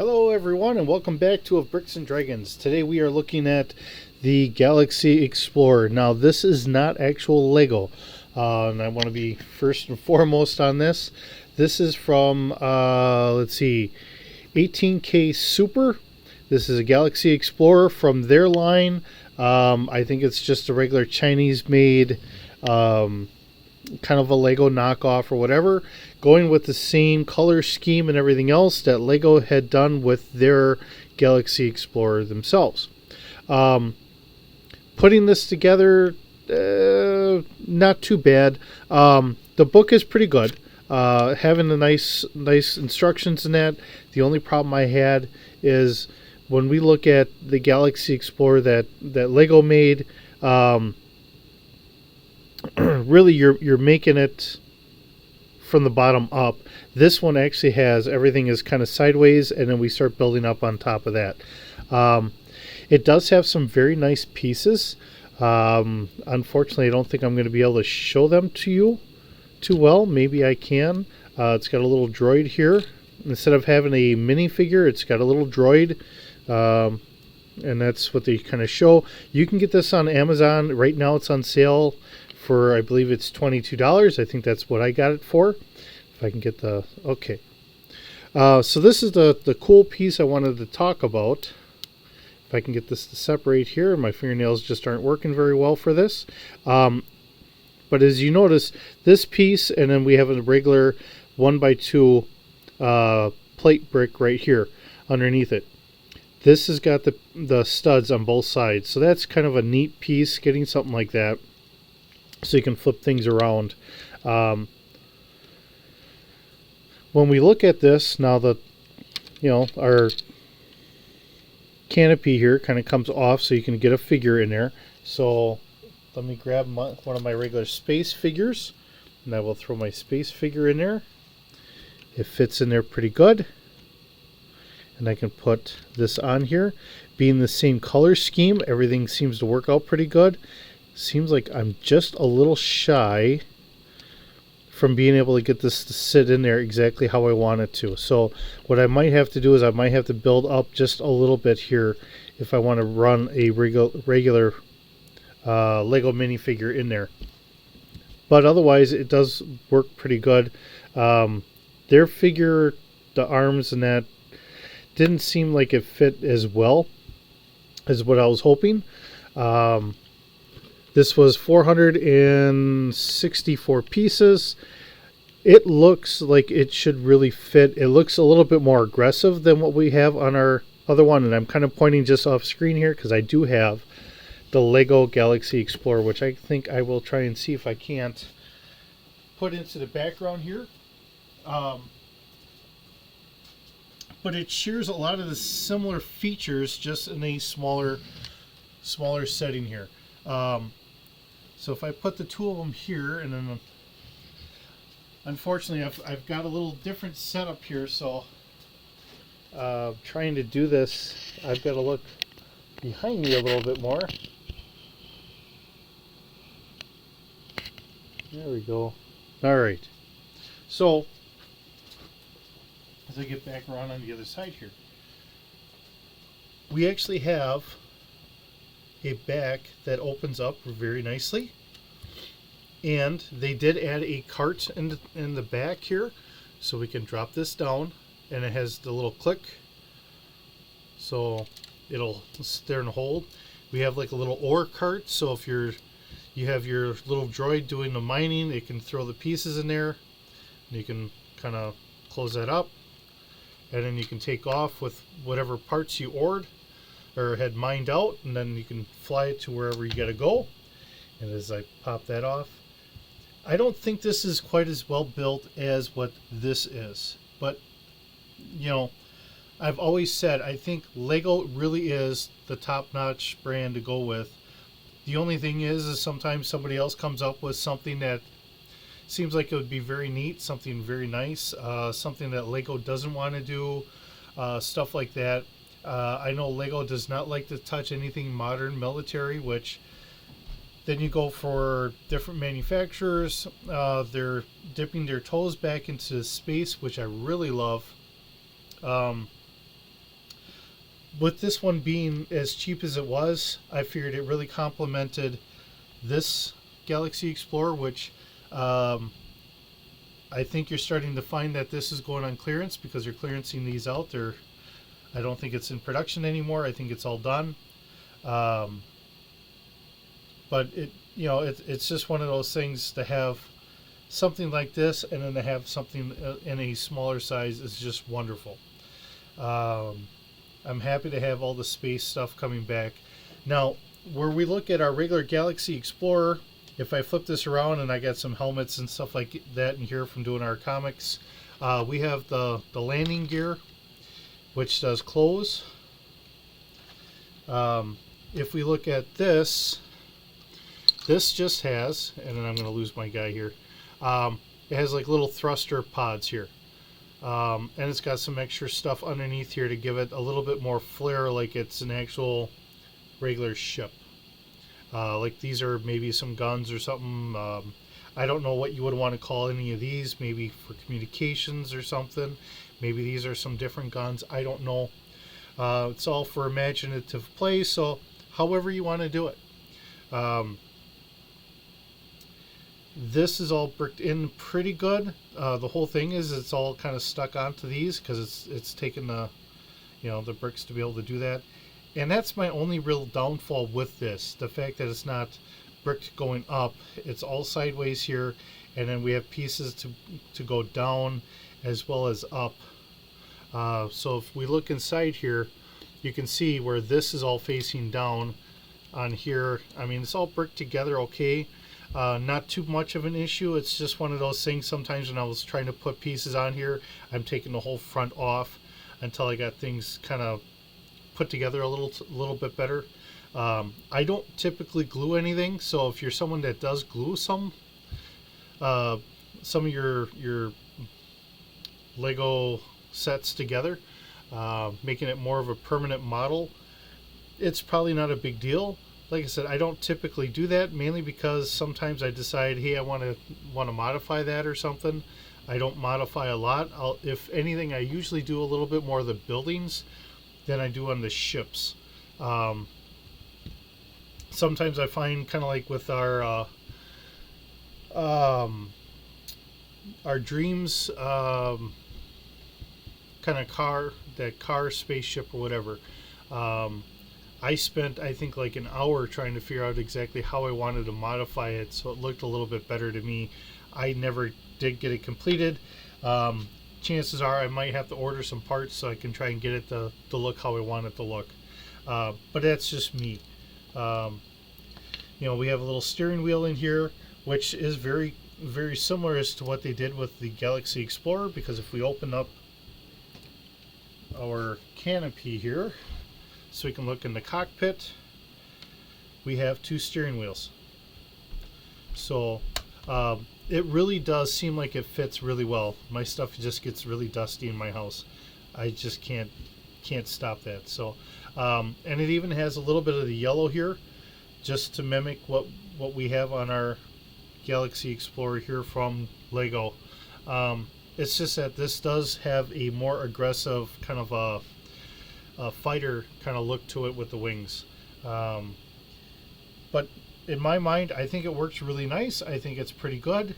Hello everyone and welcome back to Of Bricks and Dragons. Today we are looking at the Galaxy Explorer. Now this is not actual Lego, and I want to be first and foremost on this. This is from, 18K Super. This is a Galaxy Explorer from their line. I think it's just a regular Chinese made kind of a Lego knockoff or whatever, going with the same color scheme and everything else that Lego had done with their Galaxy Explorer themselves. Putting this together, not too bad. The book is pretty good. Having the nice instructions in that. The only problem I had is when we look at the Galaxy Explorer that Lego made. Really, you're making it from the bottom up. This one actually has everything is kind of sideways, and then we start building up on top of that. It does have some very nice pieces. Unfortunately, I don't think I'm going to be able to show them to you too well. Maybe I can. It's got a little droid here. Instead of having a minifigure, it's got a little droid. And that's what they kind of show. You can get this on Amazon. Right now it's on sale for, I believe it's $22. I think that's what I got it for. If I can get the, okay. So this is the cool piece I wanted to talk about. If I can get this to separate here. My fingernails just aren't working very well for this. But as you notice, this piece, and then we have a regular 1x2 plate brick right here underneath it. This has got the studs on both sides. So that's kind of a neat piece, getting something like that. So you can flip things around. When we look at this, now our canopy here kind of comes off so you can get a figure in there. So let me grab one of my regular space figures, and I will throw my space figure in there. It fits in there pretty good. And I can put this on here. Being the same color scheme, everything seems to work out pretty good. Seems like I'm just a little shy from being able to get this to sit in there exactly how I want it to. So what I might have to do is I might have to build up just a little bit here if I want to run a regular Lego minifigure in there. But otherwise it does work pretty good. Their figure, the arms and that, didn't seem like it fit as well as what I was hoping. This was 464 pieces. It looks like it should really fit. It looks a little bit more aggressive than what we have on our other one. And I'm kind of pointing just off screen here because I do have the Lego Galaxy Explorer, which I think I will try and see if I can't put into the background here. But it shares a lot of the similar features just in a smaller setting here. So if I put the two of them here, and then unfortunately I've got a little different setup here, so trying to do this, I've got to look behind me a little bit more. There we go. All right. So as I get back around on the other side here, we actually have a back that opens up very nicely, and they did add a cart in the back here, so we can drop this down, and it has the little click, so it'll sit there and hold. We have like a little ore cart, so if you have your little droid doing the mining, it can throw the pieces in there, and you can kind of close that up, and then you can take off with whatever parts you ored or had mined out, and then you can fly it to wherever you gotta go. And as I pop that off, I don't think this is quite as well built as what this is, but I've always said I think Lego really is the top-notch brand to go with. The only thing is sometimes somebody else comes up with something that seems like it would be very neat, something very nice, something that Lego doesn't want to do, stuff like that. I know Lego does not like to touch anything modern military, which then you go for different manufacturers. They're dipping their toes back into space, which I really love. with this one being as cheap as it was, I figured it really complemented this Galaxy Explorer, which I think you're starting to find that this is going on clearance because you're clearancing these out. I don't think it's in production anymore. I think it's all done. Um, but it's just one of those things to have something like this, and then to have something in a smaller size is just wonderful. Um, I'm happy to have all the space stuff coming back. Now, where we look at our regular Galaxy Explorer, if I flip this around and I got some helmets and stuff like that in here from doing our comics, we have the landing gear, which does close. If we look at this just has, and then I'm going to lose my guy here, it has like little thruster pods here. And it's got some extra stuff underneath here to give it a little bit more flair, like it's an actual regular ship. Like these are maybe some guns or something. I don't know what you would want to call any of these. Maybe for communications or something. Maybe these are some different guns. I don't know. It's all for imaginative play, so however you want to do it. This is all bricked in pretty good. The whole thing is it's all kind of stuck onto these because it's taken the bricks to be able to do that. And that's my only real downfall with this, the fact that it's not bricked going up. It's all sideways here, and then we have pieces to go down as well as up. So if we look inside here, you can see where this is all facing down on here. I mean, it's all bricked together okay. Not too much of an issue. It's just one of those things sometimes when I was trying to put pieces on here, I'm taking the whole front off until I got things kind of put together a little bit better. I don't typically glue anything, so if you're someone that does glue some of your Lego sets together, making it more of a permanent model, it's probably not a big deal. Like I said, I don't typically do that, mainly because sometimes I decide, hey, I want to modify that or something. I don't modify a lot. If anything, I usually do a little bit more of the buildings than I do on the ships. Sometimes I find, kind of like with our dreams kind of car spaceship or whatever. I spent, I think, like an hour trying to figure out exactly how I wanted to modify it so it looked a little bit better to me. I never did get it completed. Chances are I might have to order some parts so I can try and get it to look how I want it to look. But that's just me. We have a little steering wheel in here, which is very, very similar as to what they did with the Galaxy Explorer, because if we open up our canopy here so we can look in the cockpit, we have two steering wheels. So it really does seem like it fits really well. My stuff just gets really dusty in my house. I just can't stop that. So and it even has a little bit of the yellow here, just to mimic what we have on our Galaxy Explorer here from Lego. It's just that this does have a more aggressive kind of a fighter kind of look to it with the wings. But in my mind, I think it works really nice. I think it's pretty good.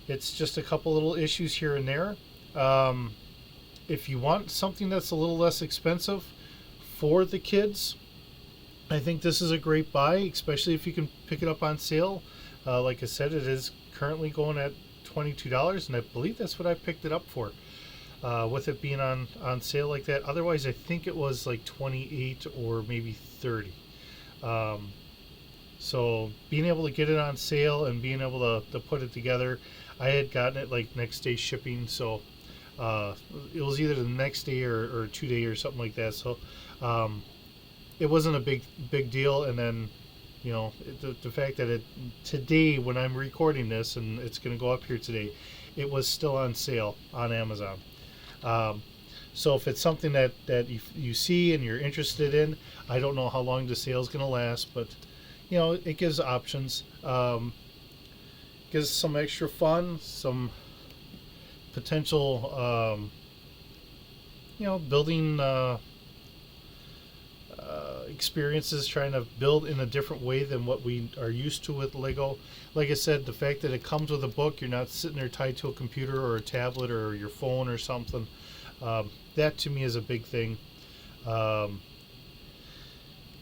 It's just a couple little issues here and there. If you want something that's a little less expensive for the kids, I think this is a great buy, especially if you can pick it up on sale. Like I said, it is currently going at $22, and I believe that's what I picked it up for, with it being on sale like that. Otherwise, I think it was like 28 or maybe 30. So being able to get it on sale and being able to put it together, I had gotten it like next day shipping, so it was either the next day or 2 day or something like that. So it wasn't a big deal. And then the fact that today, when I'm recording this and it's going to go up here today, it was still on sale on Amazon. So if it's something that you see and you're interested in, I don't know how long the sale is going to last, but it gives options. Gives some extra fun, some potential building experiences trying to build in a different way than what we are used to with Lego. Like I said, the fact that it comes with a book, you're not sitting there tied to a computer or a tablet or your phone or something. That to me is a big thing.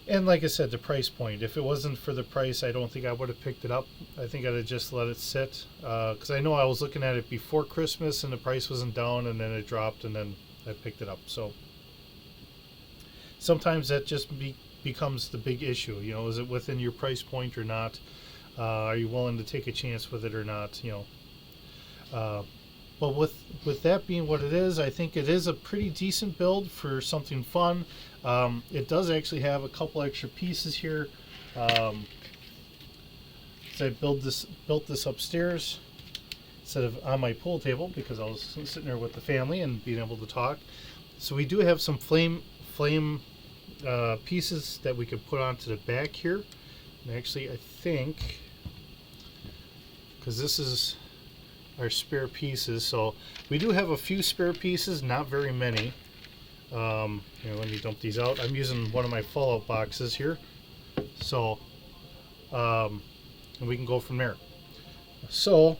And like I said, the price point. If it wasn't for the price, I don't think I would have picked it up. I think I'd have just let it sit. Because I know I was looking at it before Christmas and the price wasn't down, and then it dropped, and then I picked it up. So sometimes that just becomes the big issue. You know, is it within your price point or not? Are you willing to take a chance with it or not? You know. But with that being what it is, I think it is a pretty decent build for something fun. It does actually have a couple extra pieces here. So I built this upstairs instead of on my pool table because I was sitting there with the family and being able to talk. So we do have some flame pieces that we could put onto the back here. And actually, I think, because this is our spare pieces, so we do have a few spare pieces, not very many. Here, let me dump these out. I'm using one of my Fallout boxes here, so and we can go from there. So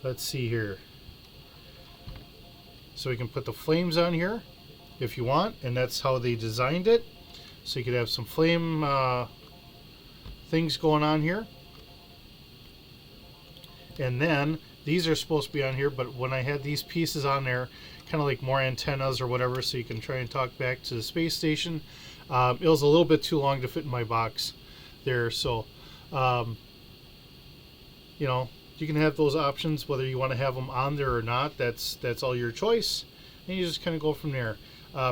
let's see here. So we can put the flames on here if you want, and that's how they designed it. So you could have some flame things going on here. And then these are supposed to be on here, but when I had these pieces on there, kind of like more antennas or whatever, so you can try and talk back to the space station, it was a little bit too long to fit in my box there. So you know, you can have those options whether you want to have them on there or not. That's all your choice, and you just kind of go from there.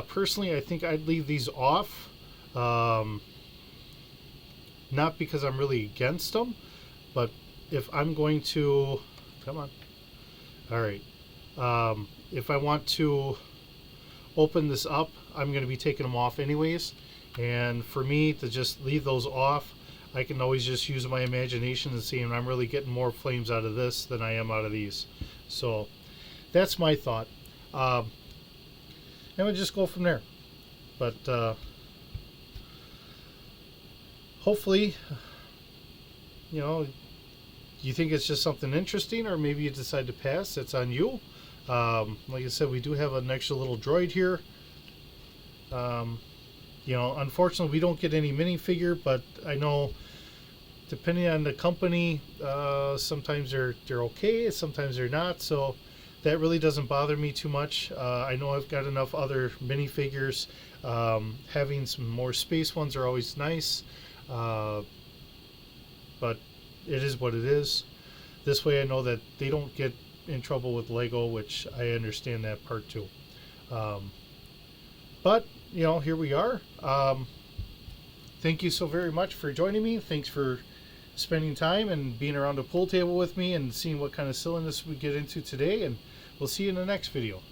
Personally, I think I'd leave these off, not because I'm really against them, but if I'm going to, come on, all right, if I want to open this up, I'm going to be taking them off anyways, and for me to just leave those off, I can always just use my imagination and see, and I'm really getting more flames out of this than I am out of these. So that's my thought, and we'll just go from there. But hopefully, you know, you think it's just something interesting, or maybe you decide to pass. It's on you. Like I said, we do have an extra little droid here. You know, unfortunately, we don't get any minifigure, but I know depending on the company, sometimes they're okay, sometimes they're not. So that really doesn't bother me too much. I know I've got enough other minifigures. Having some more space ones are always nice, but it is what it is. This way I know that they don't get in trouble with Lego, which I understand that part too. But, you know, here we are. Thank you so very much for joining me. Thanks for spending time and being around a pool table with me and seeing what kind of silliness we get into today. And we'll see you in the next video.